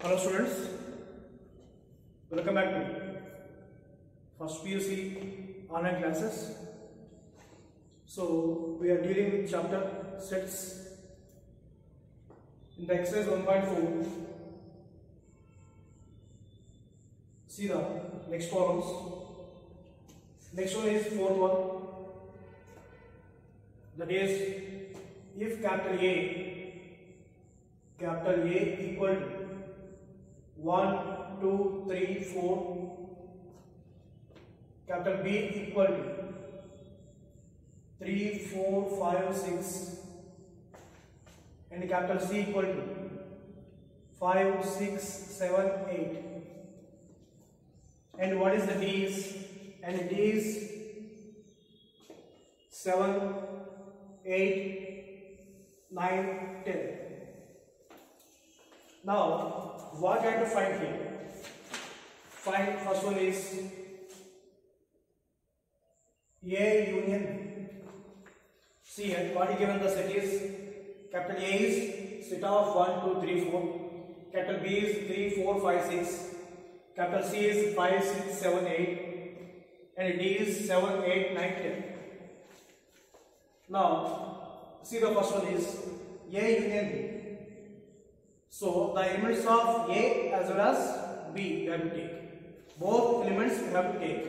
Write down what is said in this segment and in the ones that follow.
Hello students, welcome back to first PUC online classes. So we are dealing with chapter sets in the exercise 1.4. See the next problems. Next one is fourth one. That is, if capital A equal to 1, 2, 3, 4, capital B equal to 3, 4, 5, 6, and capital C equal to 5, 6, 7, 8. And what is the D's? And D is 7, 8, 9, 10. Now, what you have to find here? Find first one is A union C. Here, what is given the set is capital A is set of 1, 2, 3, 4. Capital B is 3, 4, 5, 6. Capital C is 5, 6, 7, 8. And D is 7, 8, 9, 10. Now, see the first one is A union B. So, the elements of A as well as B we have to take. Both elements we have to take.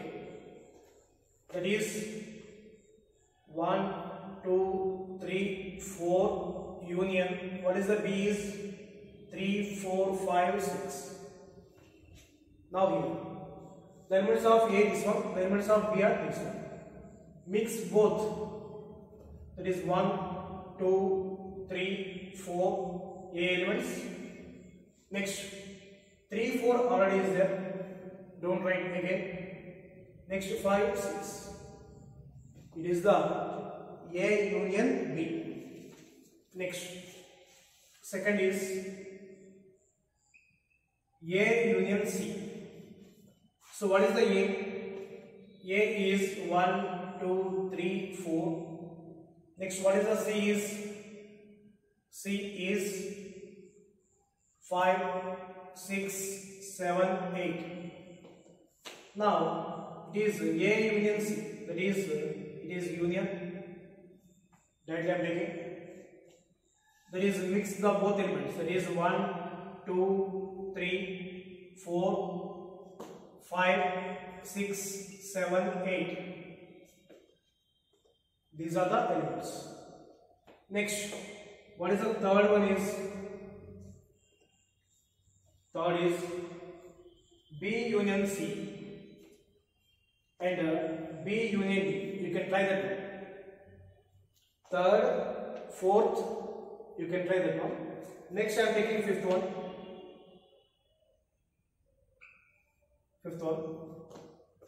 That is 1, 2, 3, 4 union. What is the B is 3, 4, 5, 6. Now here, the elements of A this one, the elements of B are this one. Mix both. That is 1, 2, 3, 4 A elements. Next, 3, 4 already is there. Don't write again. Next, 5, 6. It is the A union B. Next, second is A union C. So, what is the A? A is 1, 2, 3, 4. Next, what is the C is? C is 5, 6, 7, 8. Now, it is A union C. That is, it is union. Directly I am taking. That is, mix the both elements. That is 1, 2, 3, 4, 5, 6, 7, 8. These are the elements. Next, what is the third one is? Third is B union C and B union D. You can try that one. Third, fourth, you can try that one. Next, I am taking fifth one. Fifth one.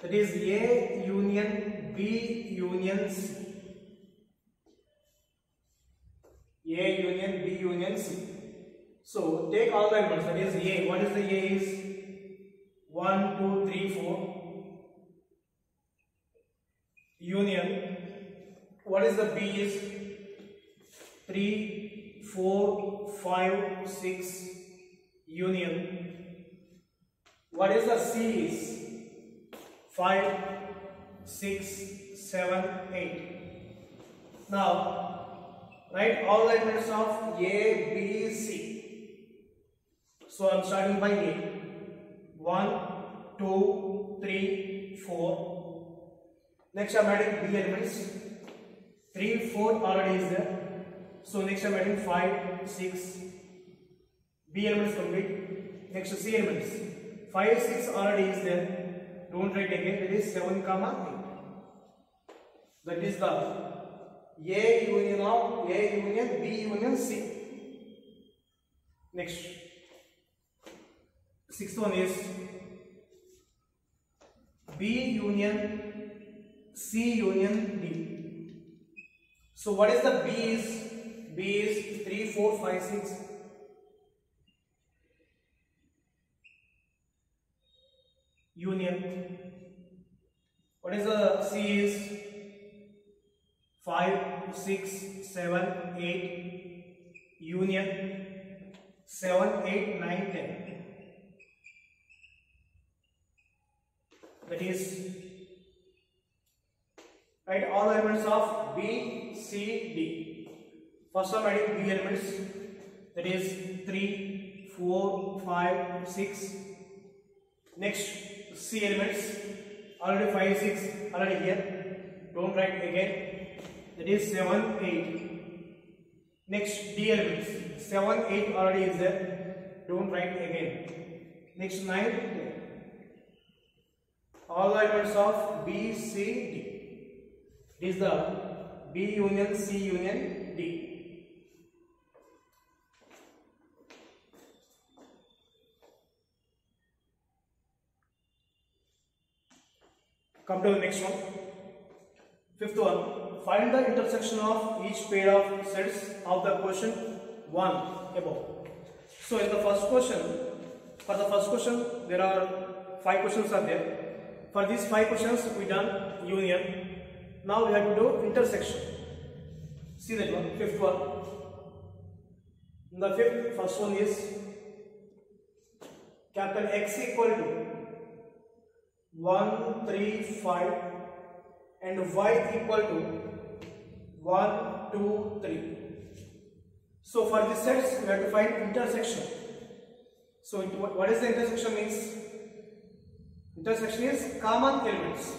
That is A union B union C. A union B union C. So take all the elements. That is A. What is the A is? 1, 2, 3, 4. Union. What is the B is? 3, 4, 5, 6. Union. What is the C is? 5, 6, 7, 8. Now, write all the elements of A, B, C. So, I am starting by A. 1, 2, 3, 4. Next, I am adding B elements. 3, 4 already is there. So, next I am adding 5, 6. B elements complete. Next, C elements. 5, 6 already is there. Don't write again. That is 7, 8. That is the A union of A union B union C. Next, sixth one is B union C union D. So what is the B is? B is 3, 4, 5, 6. Union. What is the C is? 5, 6, 7, 8. Union. 7, 8, 9, 10. that is, write all elements of B, C, D. First I'm adding B elements, that is 3, 4, 5, 6. Next C elements, already 5, 6 already here, don't write again, that is 7, 8. Next D elements, 7, 8 already is there, don't write again. Next 9, 10. All the elements of B, C, D. It is the B union C union D. Come to the next one. Fifth one. Find the intersection of each pair of sets of the question 1 above. So in the first question, for the first question there are 5 questions are there. For these 5 questions we done union. Now we have to do intersection. See that one, fifth one. In the first one is capital X equal to 1, 3, 5 and Y equal to 1, 2, 3. So for these sets we have to find intersection. So what is the intersection means? Intersection is common elements.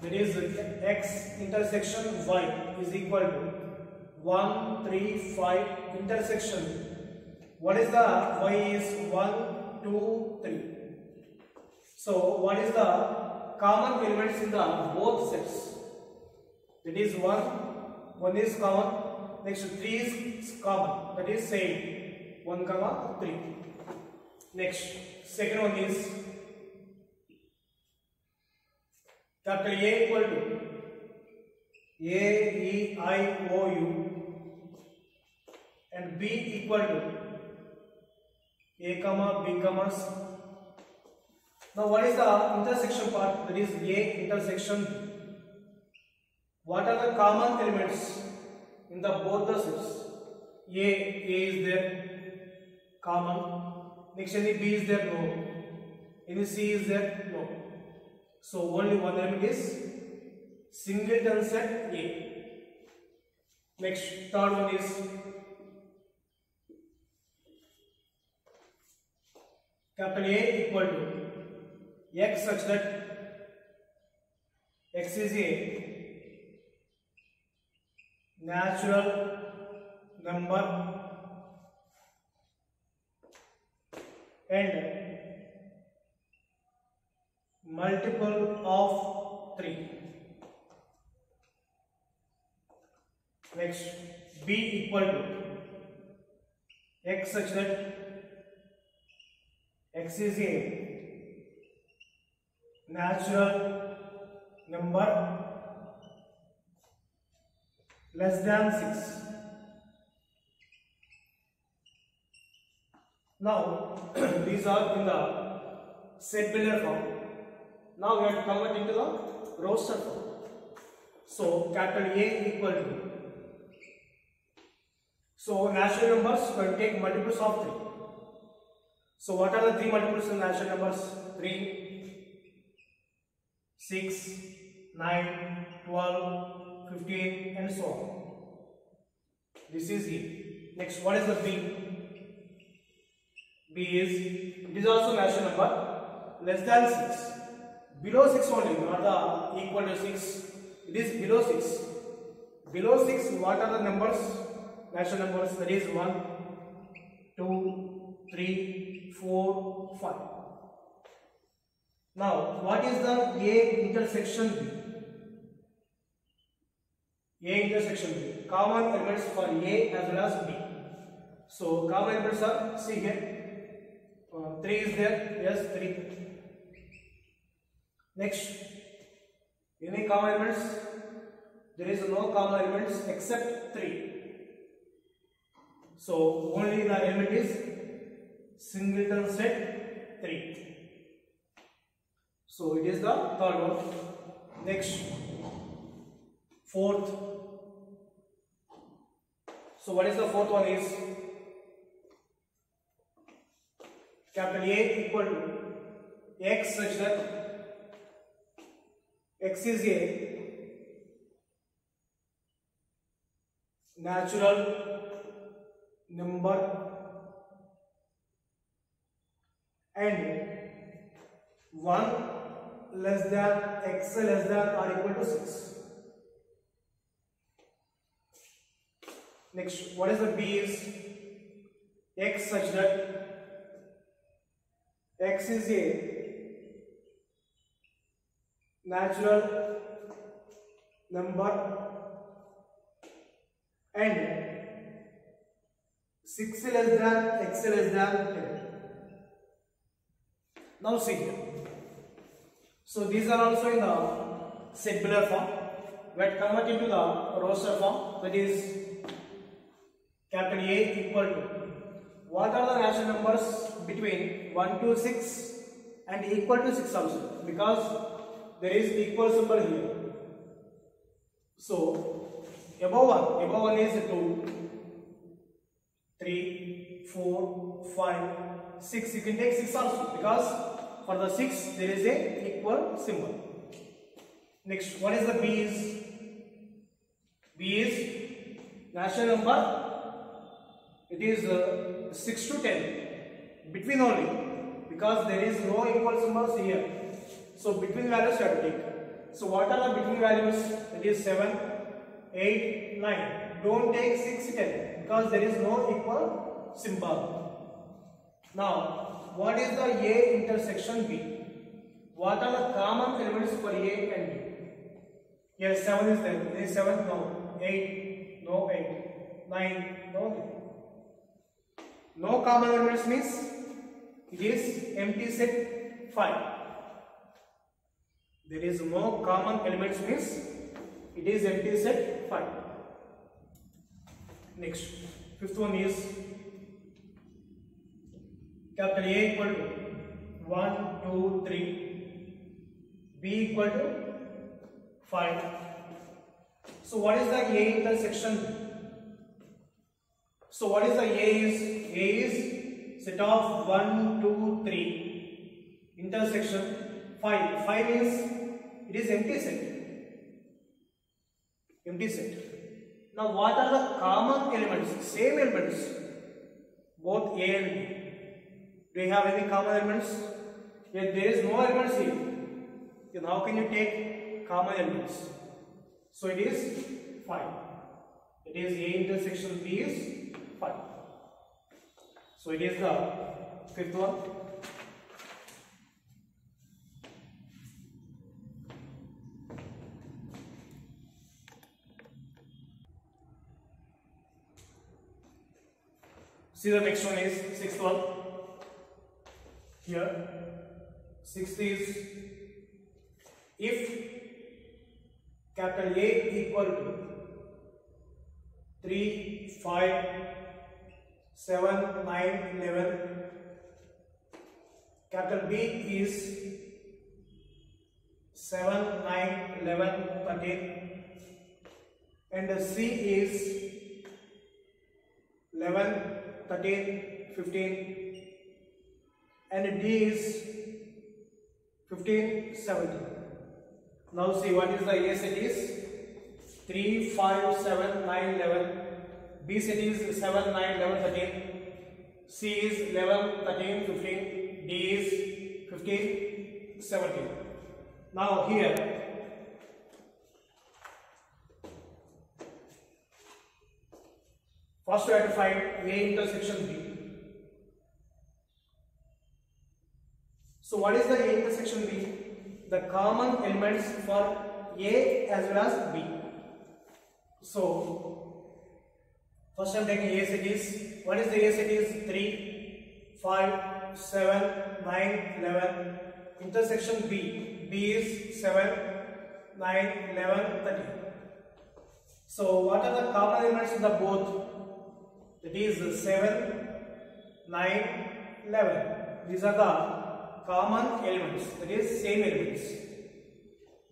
That is X intersection Y is equal to 1, 3, 5 intersection. What is the Y is 1, 2, 3. So what is the common elements in the both sets? That is 1 is common, next 3 is common, that is same 1, 3. Next second one is capital A equal to A, E, I, O, U and B equal to A, B, C. Now what is the intersection part? That is A intersection B. What are the common elements in the both the sets? A is there, common. Next any B is there? No. Any C is there? No. So only one element is singleton set A. Next third one is capital A equal to X such that X is a natural number and multiple of 3. Next B equal to X such that X is a natural number less than 6. Now these are in the set builder form. Now we have to convert into the roster form. So capital A equal to, so natural numbers we will take multiples of 3. So what are the 3 multiples in natural numbers? 3, 6, 9, 12, 15 and so on. This is A. Next what is the B? B is, it is also natural number less than 6. Below 6 only, not the equal to 6. It is below 6. Below 6 what are the numbers? Natural numbers, that is 1, 2, 3, 4, 5. Now, what is the A intersection B? A intersection B. Common elements for A as well as B. So, common elements are, see here, 3 is there, yes, 3. Next, any common elements? There is no common elements except 3. So, only the element is singleton set 3. So it is the third one. Next, fourth. So what is the fourth one is capital A equal to X such that X is a natural number and 1 less than x less than or equal to 6. Next, what is the B is x such that x is a natural number and 6 less than x less than 10. Now see here. So these are also in the singular form. When convert into the roster form, that is capital A equal to, what are the natural numbers between 1 to 6 and equal to 6 also, because there is equal symbol here. So above 1 is 2, 3, 4, 5, 6. You can take 6 also, because for the 6 there is a equal symbol. Next, what is the B is? B is natural number. It is 6 to 10, between only, because there is no equal symbols here. So between values you have to take. So what are the between values? It is 7, 8, 9. Don't take 6, 10, because there is no equal symbol. Now, what is the A intersection B? What are the common elements for A and B? Yes, 7 is there. There is 7, no. 8, no 8. 9, no 9. No common elements means it is empty set 5. There is no common elements means it is empty set 5. Next, fifth one is capital A equal to 1, 2, 3, B equal to 5. So what is the A intersection? So what is the A is? A is set of 1, 2, 3, intersection 5. 5 is, it is empty set. Empty set. Now what are the common elements? Same elements, both A and B. Do you have any common elements? Yet there is no elements here. Then how can you take common elements? So it is 5. It is A intersection B is 5. So it is the fifth one. See, the next one is sixth one. Here, sixth is if capital A equal to 3, 5, 7, 9, 11. Capital B is 7, 9, 11, 13. And the C is 11, 13, 15. And D is 15, 17. Now see what is the A set is 3, 5, 7, 9, 11. B set is 7, 9, 11, 13. C is 11, 13, 15. D is 15, 17. Now here first we have to find A intersection B. So what is the A intersection B? The common elements for A as well as B. So first I am taking A set is, what is the A set is 3, 5, 7, 9, 11. Intersection B, B is 7, 9, 11, 13. So what are the common elements in the both? That is 7, 9, 11. These are the common elements, that is same elements.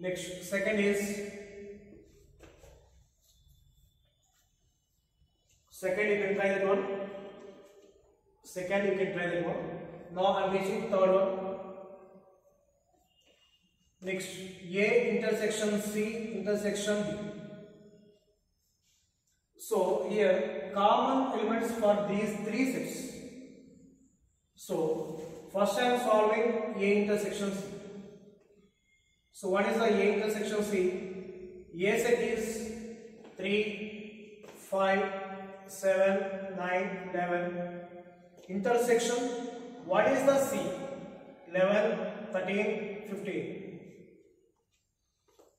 Next, second is, second you can try that one. Second you can try that one. Now I am reaching third one. Next, A intersection C intersection B. So here common elements for these three sets. So first I am solving A intersection C. So what is the A intersection C? A set is 3, 5, 7, 9, 11. Intersection, what is the C? 11, 13, 15.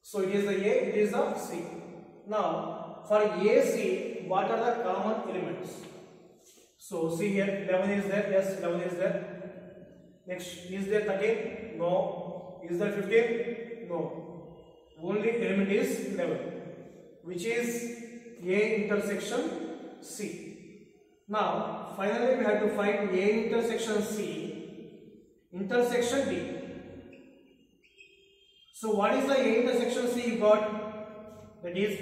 So it is the A, it is the C. Now for AC, what are the common elements? So see here, 11 is there, yes, 11 is there. Next, is there 13? No. Is there 15? No. Only element is 11, which is A intersection C. Now finally we have to find A intersection C intersection D. So what is the A intersection C you got? That is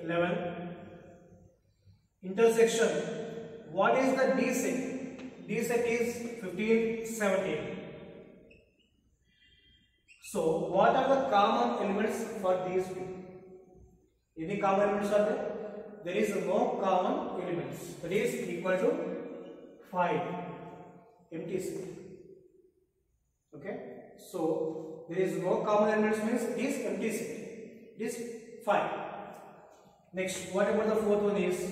11. Intersection, what is the D set? D set is 15, 17. So what are the common elements for these two? Any common elements are there? There is no common elements. That is equal to 5. Empty set. Okay. So there is no common elements means it is empty set. It is 5. Next, what about the fourth one is?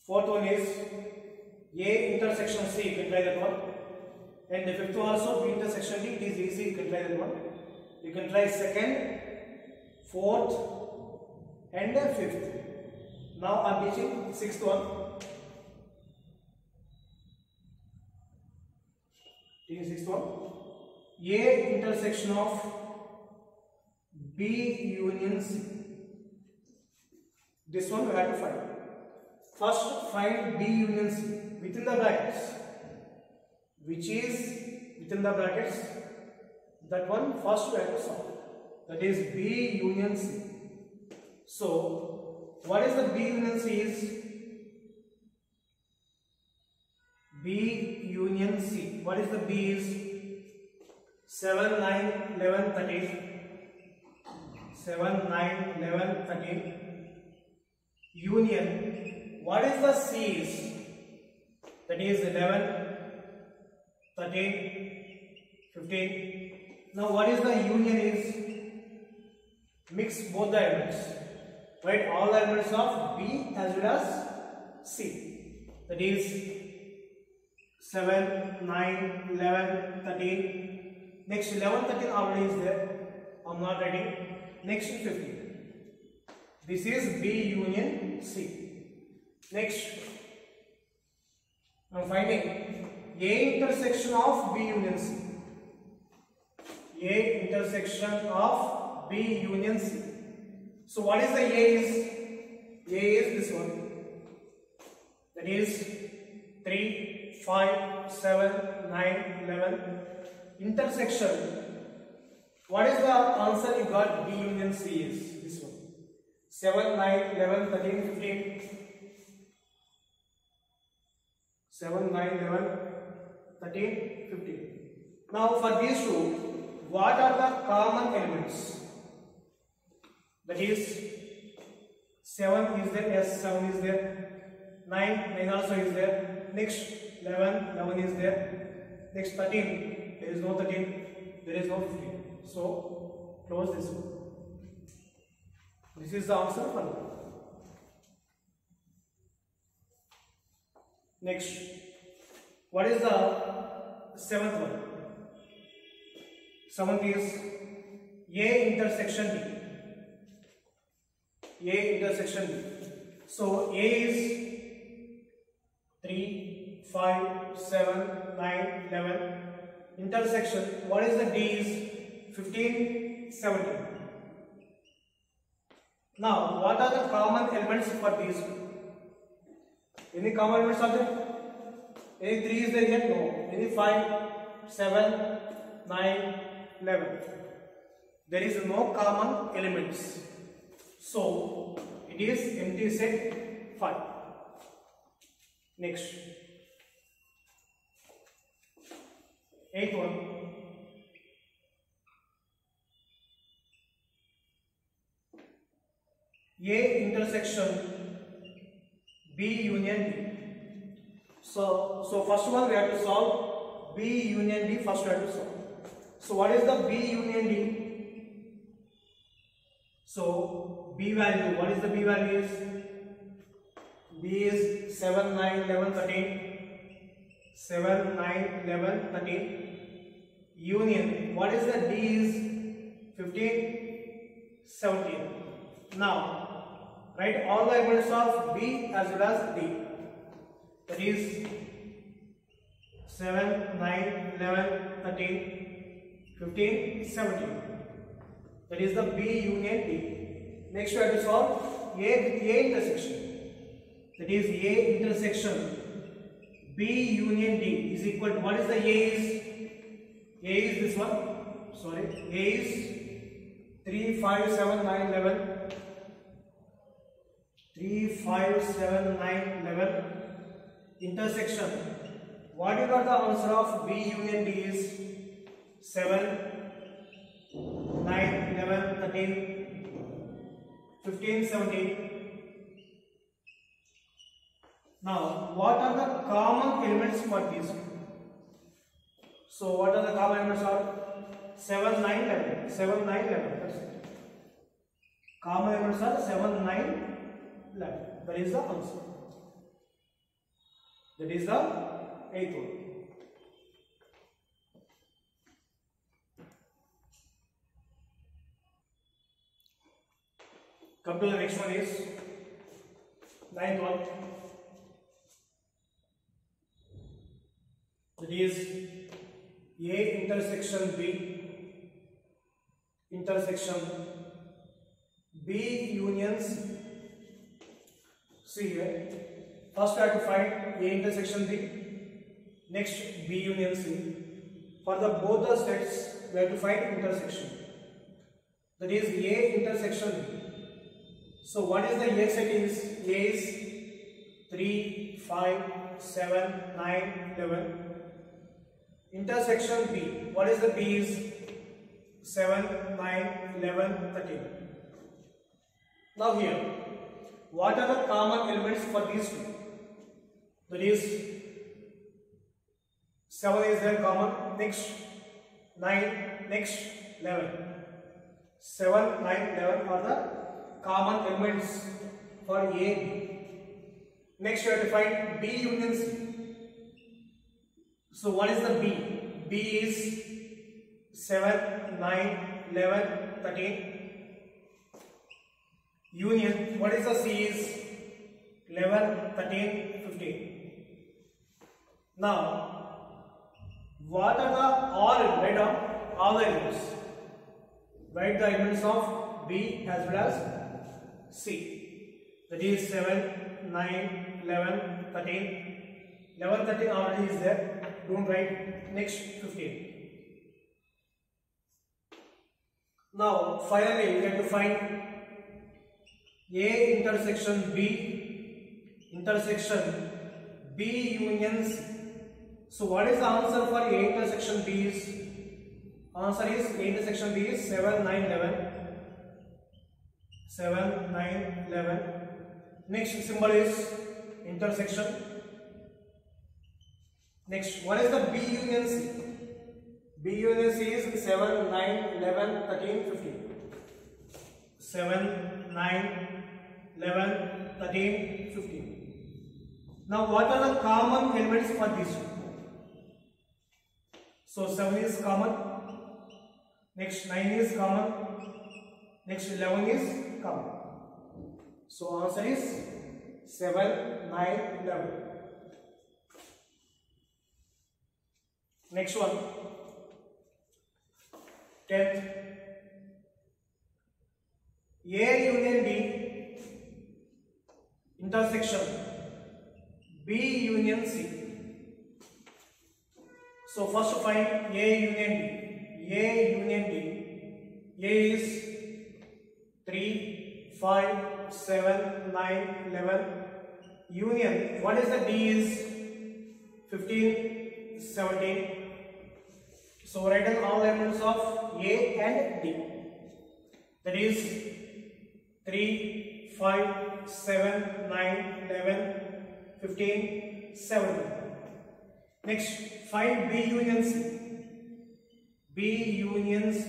Fourth one is A intersection C. You can try that one. And the fifth one also B intersection D. It is easy. You can try that one. You can try second, fourth, and the fifth. Now I am teaching sixth one. Sixth one. A intersection of B union C. This one we have to find. First find B union C within the brackets. Which is within the brackets? That one first we have to solve. That is B union C. So what is the B union C is? B union C. What is the B is? 7, 9, 11, 13. 7, 9, 11, 13. Union. What is the C is? That is 11, 13, 15. Now what is the union is? Mix both the elements. Write all the elements of B as well as C. That is 7, 9, 11, 13. Next 11, 13 already is there. I am not writing. Next 15. This is B union C. Next, I am finding A intersection of B union C. A intersection of B union C. So what is the A is? A is this one. That is 3, 5, 7, 9, 11. Intersection. What is the answer you got? B union C is this one. 7, 9, 11, 13, 15. 7, 9, 11, 13, 15. Now for these two, what are the common elements? That is 7 is there, yes, 7 is there. 9 also is there. Next 11 is there. Next 13, there is no 13, there is no 15. So close this one. This is the answer for that. Next, what is the seventh one? Seventh is A intersection D. A intersection D. So A is 3, 5, 7, 9, 11. Intersection, what is the D is 15, 17. Now, what are the common elements for these two? Any common elements are there? Any 3 is there yet? No. Any 5, 7, 9, 11. There is no common elements. So, it is empty set 5. Next. 8th one. A intersection B union D. So first of all we have to solve B union D. First we have to solve. So what is the B union D? So B value, what is the B value is? B is 7, 9, 11, 13. 7, 9, 11, 13. Union, what is the D is? 15, 17. Now, write all the elements of B as well as D. That is 7, 9, 11, 13, 15, 17. That is the B union D. Next we have to solve A with A intersection. That is A intersection B union D is equal to, what is the A is? A is this one. Sorry. A is 3, 5, 7, 9, 11. 3, 5, 7, 9, 11. Intersection. What you got the answer of B union D is 7, 9, 11, 13, 15, 17. Now, what are the common elements for these? So, what are the common elements are? 7, 9, 11. 7, 9, 11. That's it. Common elements are 7, 9, 11. That is the answer. That is the 8th one. Come to the next one is 9th one. That is A intersection B intersection B unions. See here, first we have to find A intersection B, next B union C. For the both the sets we have to find intersection. That is A intersection B. So what is the A set is? A is 3, 5, 7, 9, 11. Intersection B. What is the B is? 7, 9, 11, 13. Now here, what are the common elements for these two? That is 7 is there common, next 9, next 11. 7, 9, 11 are the common elements for A, B. Next you have to find B union C. So what is the B? B is 7, 9, 11, 13. Union, what is the C is? 11, 13, 15. Now, what are the all? Write down all the elements. Write the elements of B as well as C. That is 7, 9, 11, 13. 11, 13 already is there. Don't write. Next 15. Now finally we have to find A intersection B intersection B union C. So what is the answer for A intersection B is? Answer is A intersection B is 7, 9, 11. 7, 9, 11. Next symbol is intersection. Next, what is the B union C? B union C is 7, 9, 11, 13, 15. 7, 9, 11, 13, 15. Now, what are the common elements for these two? So, 7 is common. Next, 9 is common. Next, 11 is common. So, answer is 7, 9, 11. Next one, 10th. A union B intersection B union C. So first find A union D. A union D. A is 3, 5, 7, 9, 11. Union, what is the D is? 15, 17. So write down all elements of A and D. That is 3, 5, 7, 9, 11, 15, 17. Next, find B union C. B union C.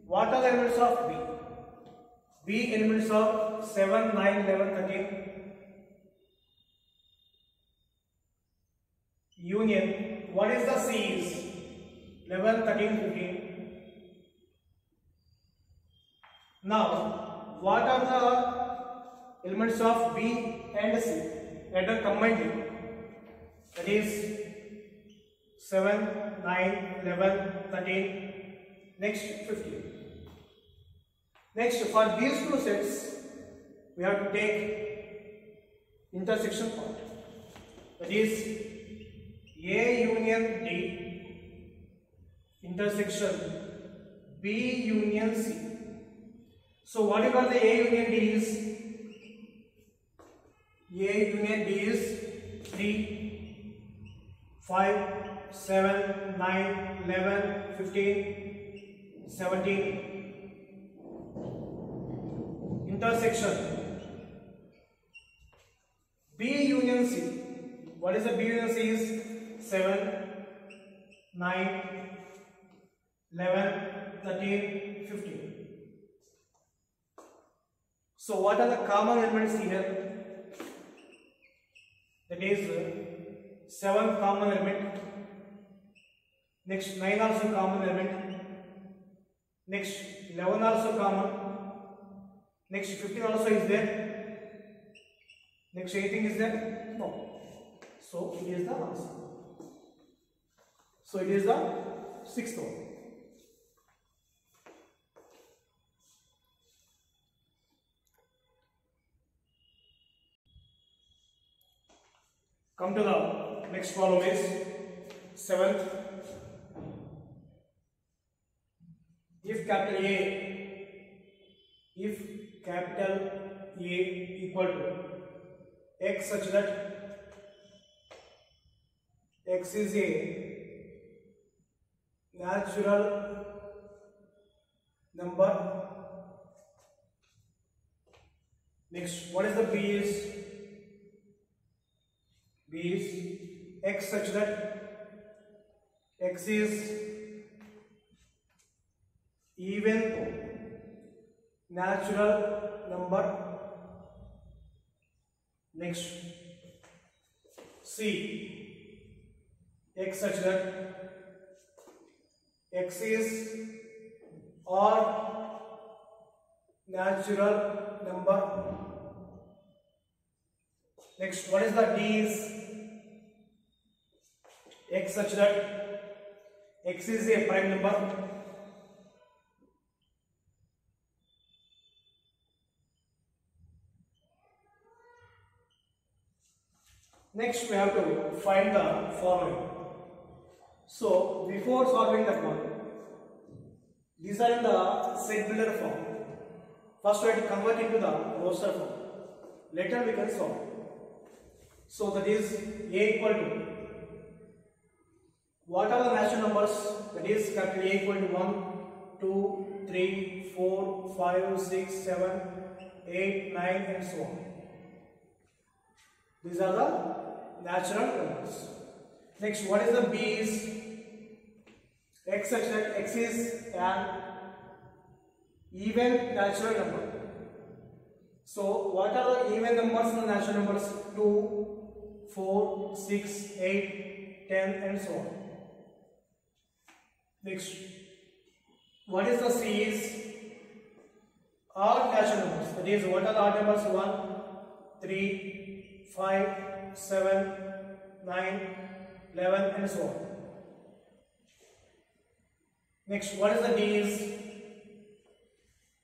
What are the elements of B? B elements of 7, 9, 11, 13. Union. What is the C's? 11, 13, 15. Now, what are the elements of B and C? Let us combine them. That is 7, 9, 11, 13. Next, 15. Next, for these two sets, we have to take intersection part. That is A union D intersection B union C. So whatever the A union D is, A union D is 3, 5, 7, 9, 11, 15, 17. Intersection B union C. What is the B union C is 7, 9, 11, 13, 15. So what are the common elements here? That is 7 common element. Next 9 also common element. Next 11 also common. Next 15 also is there. Next 18 is there? No. So it is the answer. So it is the sixth one. Come to the next problem is 7th. If capital A equal to x such that x is a natural number. Next, what is the B is x such that x is even natural number. Next, C, x such that x is odd natural number. Next, what is the D is x such that x is a prime number. Next, we have to find the following. So, before solving that one, these are in the set builder form. First, we have to convert into the roster form. Later, we can solve. So, that is A equal to, what are the natural numbers? That is capital A equal to 1, 2, 3, 4, 5, 6, 7, 8, 9 and so on. These are the natural numbers. Next, what is the B is x such that x is an even natural number. So, what are the even numbers and the natural numbers? 2, 4, 6, 8, 10 and so on. Next, what is the C is odd natural numbers. That is, what are the odd numbers? 1, 3, 5, 7, 9, 11 and so on. Next, what is the D is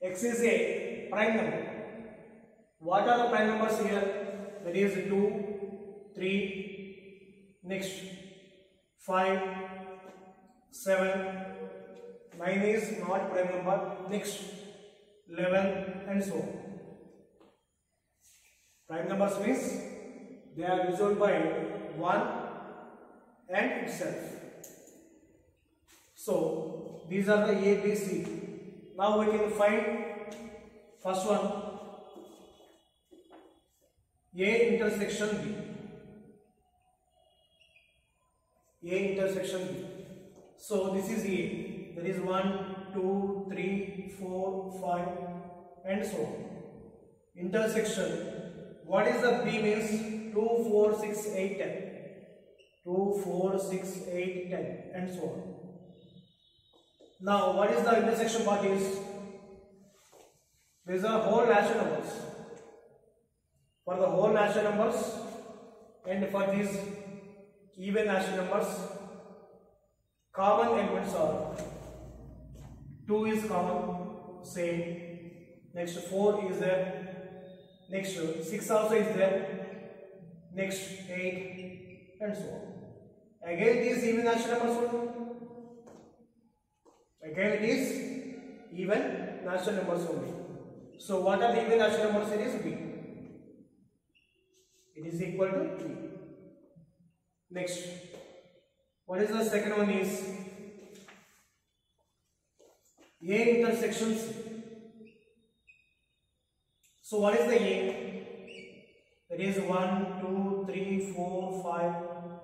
x is a prime number. What are the prime numbers here? That is 2, 3, next 5, 7, 9 is not prime number, next 11 and so on. Prime numbers means they are resolved by 1 and itself. So these are the A, B, C. Now we can find first one A intersection B. A intersection B. So this is A. There is 1, 2, 3, 4, 5, and so on. Intersection. What is the B means? 2, 4, 6, 8, 10. 2, 4, 6, 8, 10, and so on. Now, what is the intersection part is? These are whole natural numbers. For the whole natural numbers and for these even natural numbers, common elements are 2 is common, same. Next 4 is there. Next 6 also is there. Next 8 and so on. Again these even natural numbers only. Again it is even natural numbers only. So what are the even natural numbers? It is B. It is equal to B. Next, what is the second one is A intersection C. So what is the A? That is 1, 2, 3, 4, 5,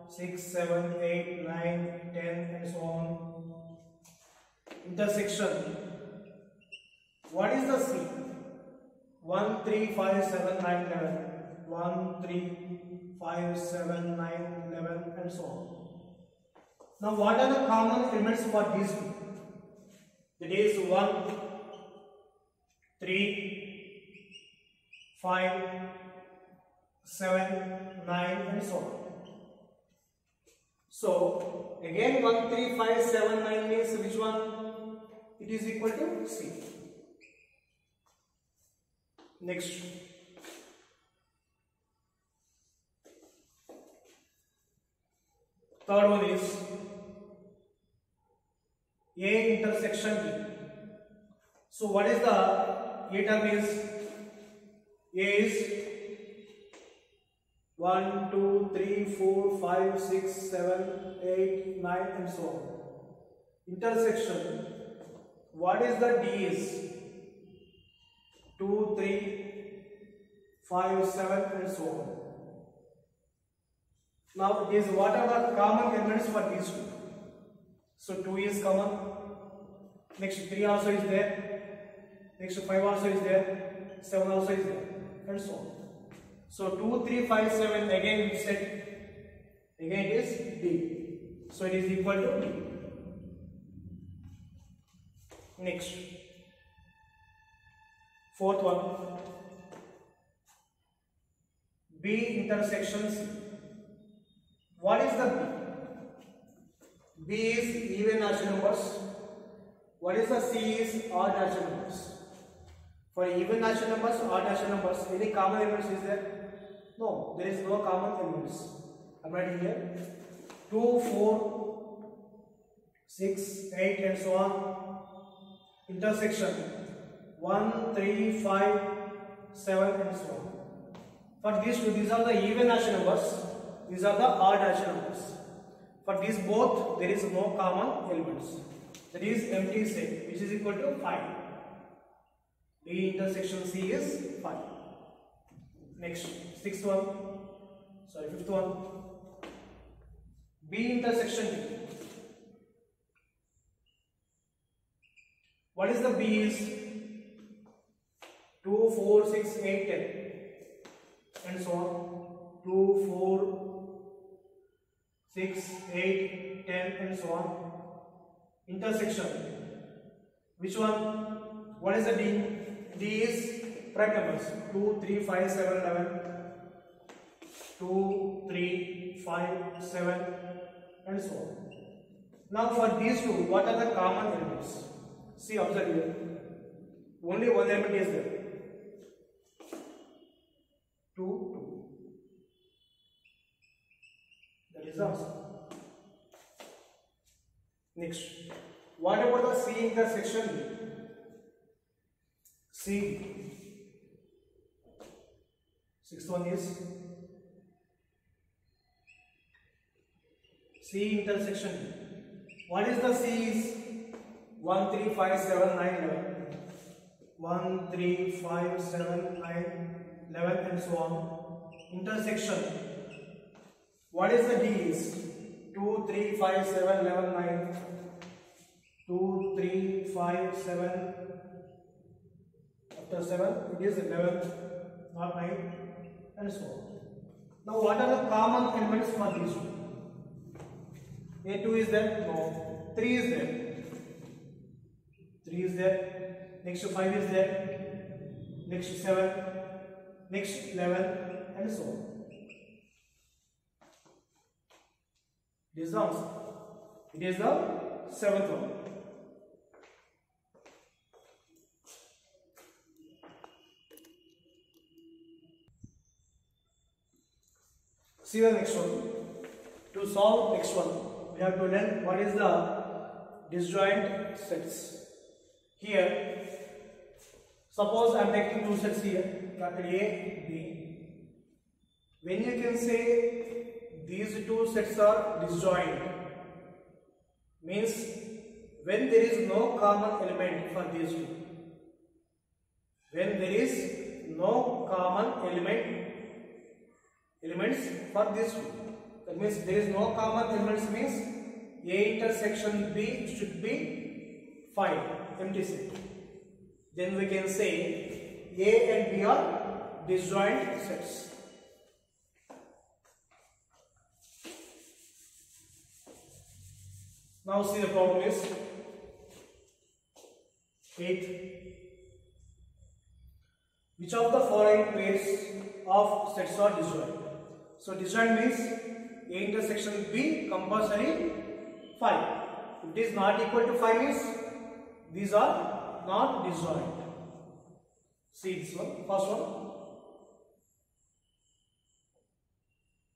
6, 7, 8, 9, 10 and so on. Intersection. What is the C? 1, 3, 5, 7, 9, 11. 1, 3, 5, 7, 9, 11 and so on. Now what are the common elements for these two? That is 1, 3, 5, 7, 9 and so on. So again 1, 3, 5, 7, 9 means which one? It is equal to C. Next. Third one is A intersection B. So what is the A term is? A is 1, 2, 3, 4, 5, 6, 7, 8, 9 and so on. Intersection. What is the D is? 2, 3, 5, 7 and so on. Now it is what are the common elements for these two? So 2 is common. Next 3 also is there. Next 5 also is there. 7 also is there. And so on. So 2, 3, 5, 7 again we said. Again it is D. So it is equal to D. Next. Fourth one. B intersection C. What is the B? B is even natural numbers. What is the C is odd natural numbers. For even natural numbers, odd natural numbers, any common elements is there? No, there is no common elements. I am writing here 2, 4, 6, 8 and so on. Intersection 1, 3, 5, 7 and so on. For these two, these are the even natural numbers. These are the odd natural numbers. For these both, there is no common elements. That is empty set, which is equal to 5. B intersection C is 5. Next, fifth one. B intersection D. What is the B is? 2, 4, 6, 8, 10 and so on. 2, 4, 6, 8, 10 and so on. Intersection. Which one? What is the D? D is prime numbers. 2, 3, 5, 7, 11. 2, 3, 5, 7 and so on. Now for these two, what are the common elements? See, observe here. Only one element is there. 2, 2. That is the answer. Next, what about the C intersection? C. Sixth one is C intersection. What is the C is? 1, 3, 5, 7, 9, 11. 1, 3, 5, 7, 9, 11 and so on. intersection. What is the D is? 2, 3, 5, 7, 11, 9. 2, 3, 5, 7. After 7, it is 11, not 9, and so on. Now, what are the common elements for these two? A2 is there? No. 3 is there. 3 is there. Next to 5 is there. Next to 7. Next 11, and so on. It is the answer. It is the seventh one. See the next one. To solve next one, we have to learn what is the disjoint sets. Here, suppose I am taking two sets here, capital A, B. When you can say these two sets are disjoint, means when there is no common element for these two. When there is no common elements for these two. That means there is no common elements means A intersection B should be 5, empty set. Then we can say A and B are disjoint sets. Now see the problem is 8. Which of the following pairs of sets are disjoint? So disjoint means A intersection B compulsory 5. If it is not equal to 5 means these are not disjoint. See this one, first one.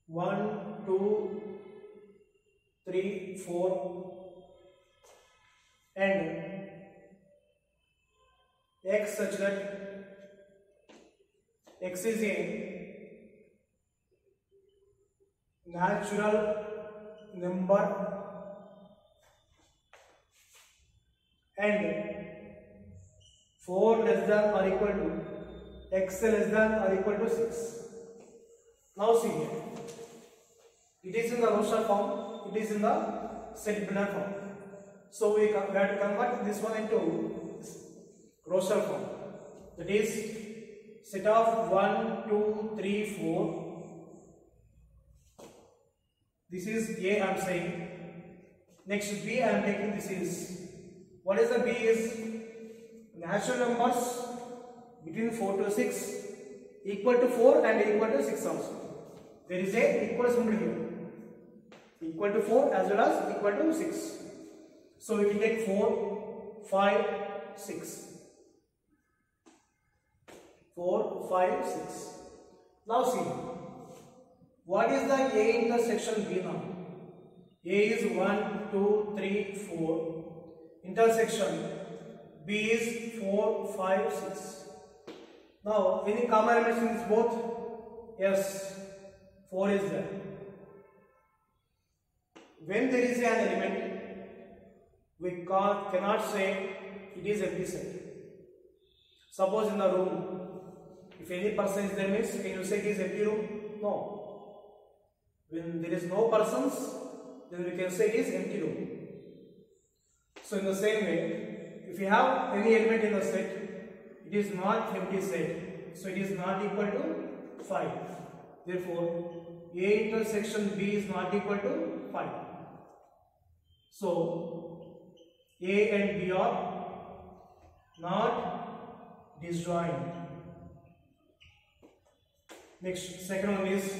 1, 2, 3, 4 and x such that x is a natural number and 4 less than or equal to x less than or equal to 6. Now see here, it is in the Rocher form, it is in the set builder form. So we have to convert this one into Rocher form. That is set of 1, 2, 3, 4. This is A I am saying. Next B I am taking this is. What is the B is? Natural numbers between 4 to 6 equal to 4 and equal to 6 also. There is a equal symbol here. Equal to 4 as well as equal to 6. So we can take 4, 5, 6. 4, 5, 6. Now see, what is the A intersection B now? A is 1, 2, 3, 4. Intersection B is 4, 5, 6. Now, any common elements in this both? Yes, 4 is there. When there is an element, we cannot say it is empty set. Suppose in the room, if any person is there means, can you say it is empty room? No. When there is no persons, then we can say it is empty room. So in the same way, if you have any element in the set, it is not empty set. So it is not equal to 5. Therefore, A intersection B is not equal to 5. So A and B are not disjoint. Next, second one is,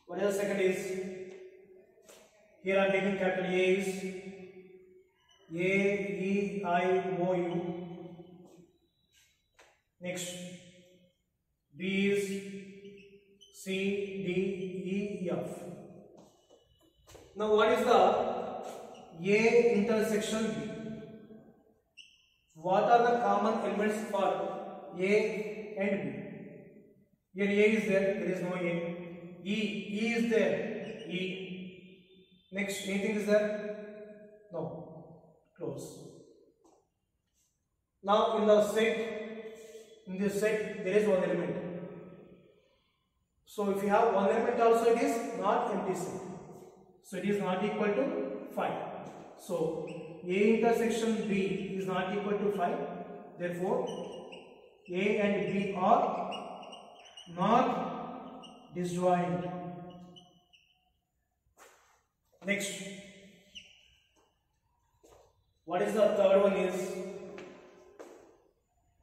what is the second is? Here I am taking capital A is A, E, I, O, U. Next, B is C, D, E, F. Now what is the A intersection B? What are the common elements for A and B? Here A is there is no A. E is there, E. Next, anything is there? No. Close. Now in this set there is one element. So if you have one element also, it is not empty set. So it is not equal to 5. So A intersection B is not equal to 5. Therefore, A and B are not disjoint. Next, what is the third one is?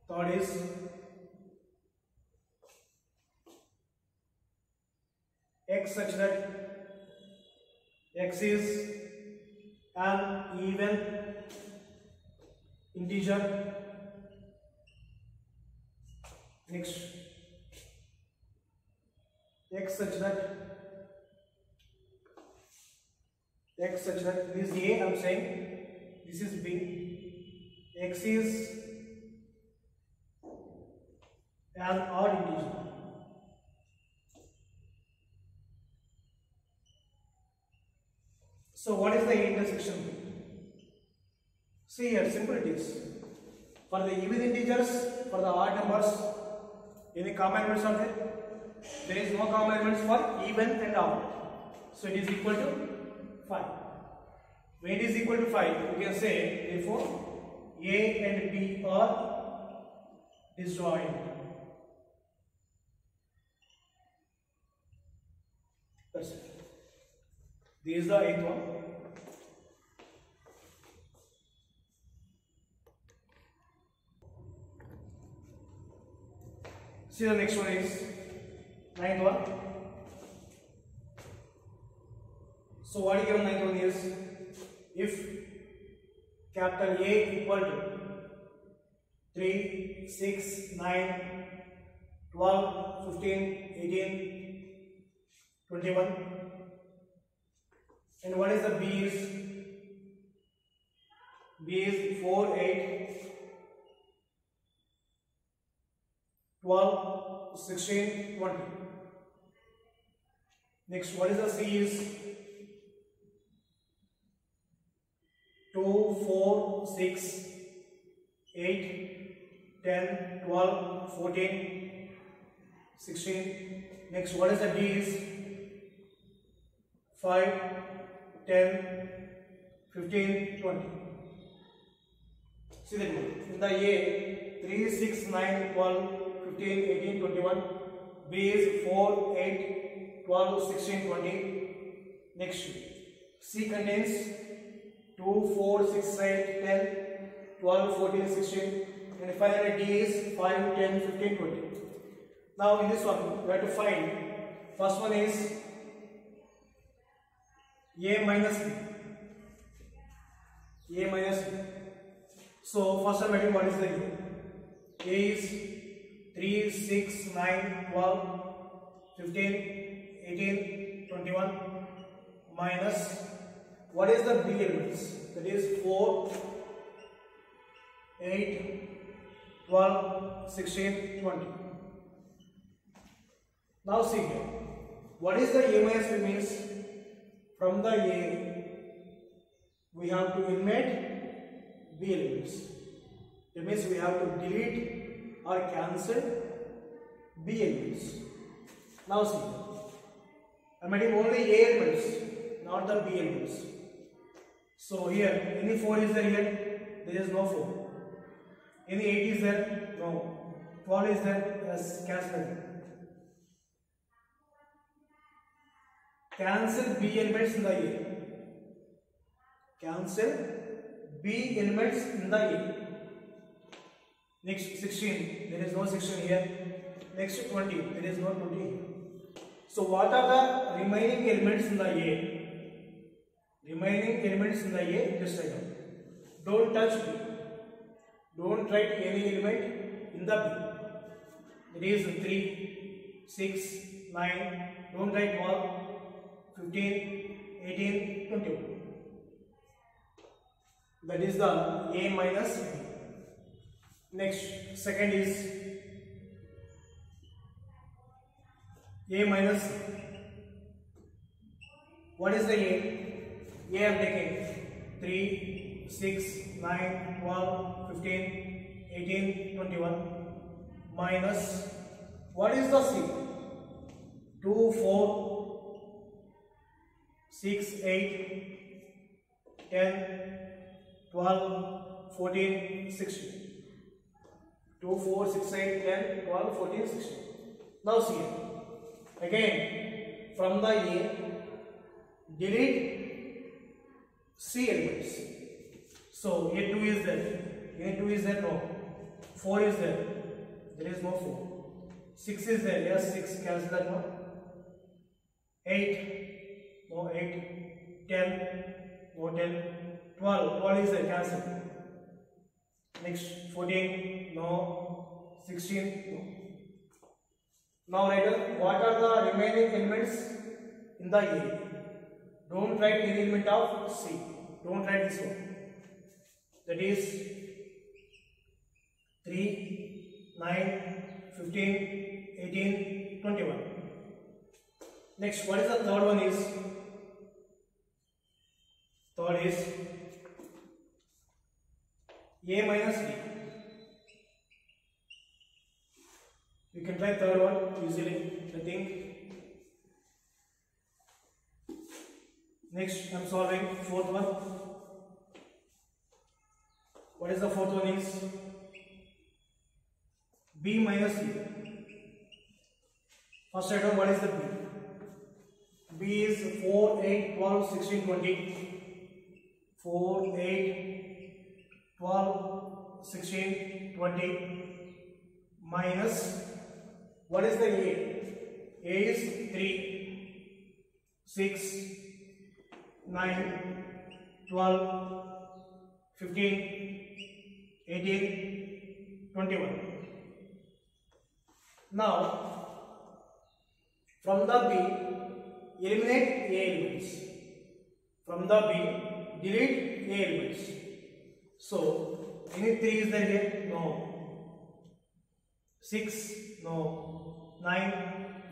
Third is x such that x is an even integer. Next, x such that this is A, I am saying this is B. X is an odd integer. So what is the A intersection? See here, simple it is. For the even integers, for the odd numbers, any common elements are there? There is no common elements for even and odd. So it is equal to 5. When it is equal to 5, we can say therefore A and B are disjoint. That's it. This is the 8th one. See the next one is 9th one. So what is given 9th one is, if capital A equal to 3, 6, 9, 12, 15, 18, 21, and what is the B is? B is 4, 8, 12, 16, 20. Next, what is the C is? 2, 4, 6, 8, 10, 12, 14, 16. Next, what is the D is? 5, 10, 15, 20. See that one. In the A, 3, 6, 9, 12, 15, 18, 21. B is 4, 8, 12, 16, 20. Next, C contains 2, 4, 6, 8, 10, 12, 14, 16. And finally D is 5, 10, 15, 20. Now in this one, we have to find, first one is A minus B. A minus B. So first I'm writing what is the A. A is 3, 6, 9, 12, 15, 18, 21 minus what is the B elements? That is 4, 8, 12, 16, 20. Now see here. What is the A minus B means? From the A, we have to eliminate B elements. That means we have to delete or cancel B elements. Now see, I am writing only A elements, not the B elements. So here, any 4 is there here? There is no 4. Any 8 is there? No. 12 is there? Yes, cancel. Cancel B elements in the A. Cancel B elements in the A. Next 16, there is no 16 here. Next 20, there is no 20 here. So what are the remaining elements in the A? Remaining elements in the A, just write down. Don't touch B. Don't write any element in the B. It is 3, 6, 9. Don't write 12, 15, 18, 21. That is the A minus B. Next, second is A minus C. What is the A? A I am taking 3, 6, 9, 12, 15, 18, 21 minus what is the C? 2, 2, 4, 6, 8, 10, 12, 14, 16. 2, 4, 6, 8, 10, 12, 14, 16. Now see here. Again, from the A, delete C elements. So A2 is there. A2 is there? No. 4 is there. There is no 4. 6 is there. Yes, 6. Cancel that one. 8. No 8. 10. No 10. 12. 12 is there. Cancel. Next 14. No. 16. No. Now write down what are the remaining elements in the A. Don't write any element of C. Don't write this one. That is 3, 9, 15, 18, 21. Next, what is the third one is? Third is A minus B. You can try third one easily, I think. Next, I am solving fourth one. What is the fourth one is? B minus C. First I know what is the B. B is 4, 8, 12, 16, 20. 4, 8, 12, 16, 20. Minus, what is the A? A is 3, 6, 9, 12, 15, 18, 21. Now, from the B, eliminate A elements. From the B, delete A elements. So, any 3 is there here? No. 6? No. 9?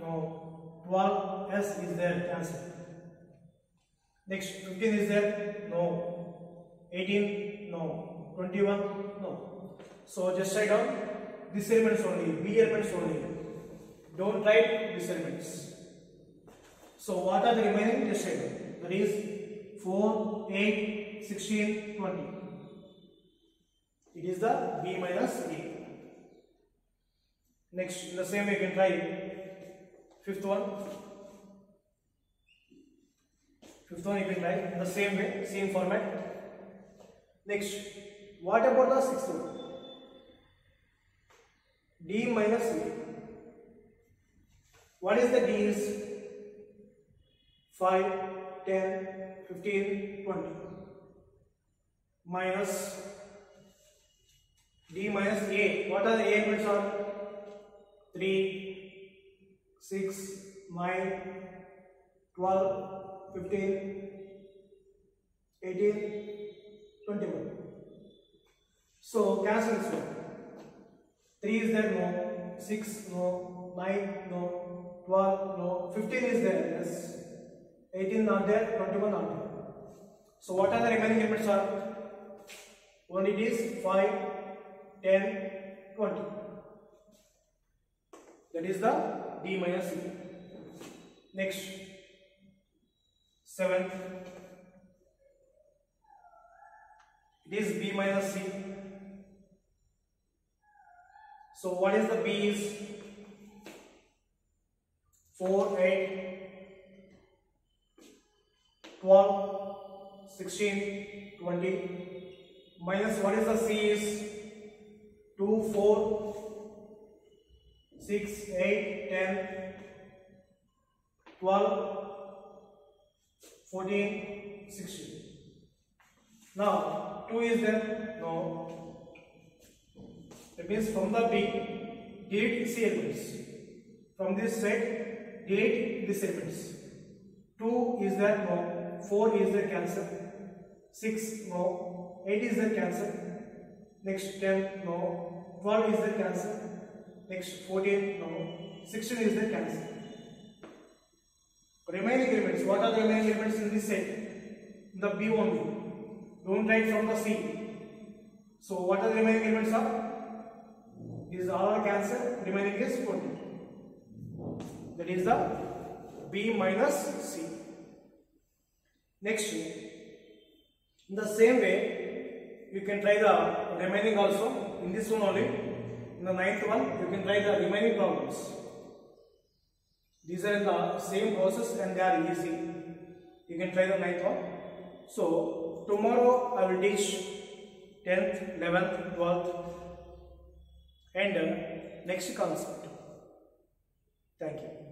No. 12? Yes, is there. Cancel. Next, 15 is there? No. 18? No. 21? No. So, just write down these elements only, B elements only. Don't write these elements. So what are the remaining? Just write down. That is 4, 8, 16, 20. It is the B minus A. Next, in the same way you can try fifth one. Fifth one you can try in the same way, same format. Next, what about the sixth one? D minus A. What is the D is? 5, 10, 15, 20. Minus D minus A. What are the A elements are? 3, 6, 9, 12, 15, 18, 21. So cancel this one. 3 is there? No. 6? No. 9? No. 12? No. 15 is there? Yes. 18 not there. 21 not there. So what are the remaining elements are? Only it is 5, 10, 20. That is the D minus C. Next, 7. It is B minus C. So what is the B is? 4, 8, 12, 16, 20. Minus what is the C is? 2, 4, 6, 8, 10, 12, 14, 16. Now 2 is there? No. That means from the B, delete C elements. From this side, delete these elements. 2 is there? No. 4 is there? Cancel. 6? No. 8 is there? Cancel. Next 10? No. 12 is there? Cancel. Next 14? No. 16 is there? Cancel. Remaining elements. What are the remaining elements in this set? The B only. Don't write from the C. So what are the remaining elements are? These all are cancelled. Remaining is 20. That is the B minus C. Next, in the same way, you can try the remaining also. In this one only, in the ninth one, you can try the remaining problems. These are in the same process and they are easy. You can try the ninth one. So, tomorrow I will teach 10th, 11th, 12th and next concept. Thank you.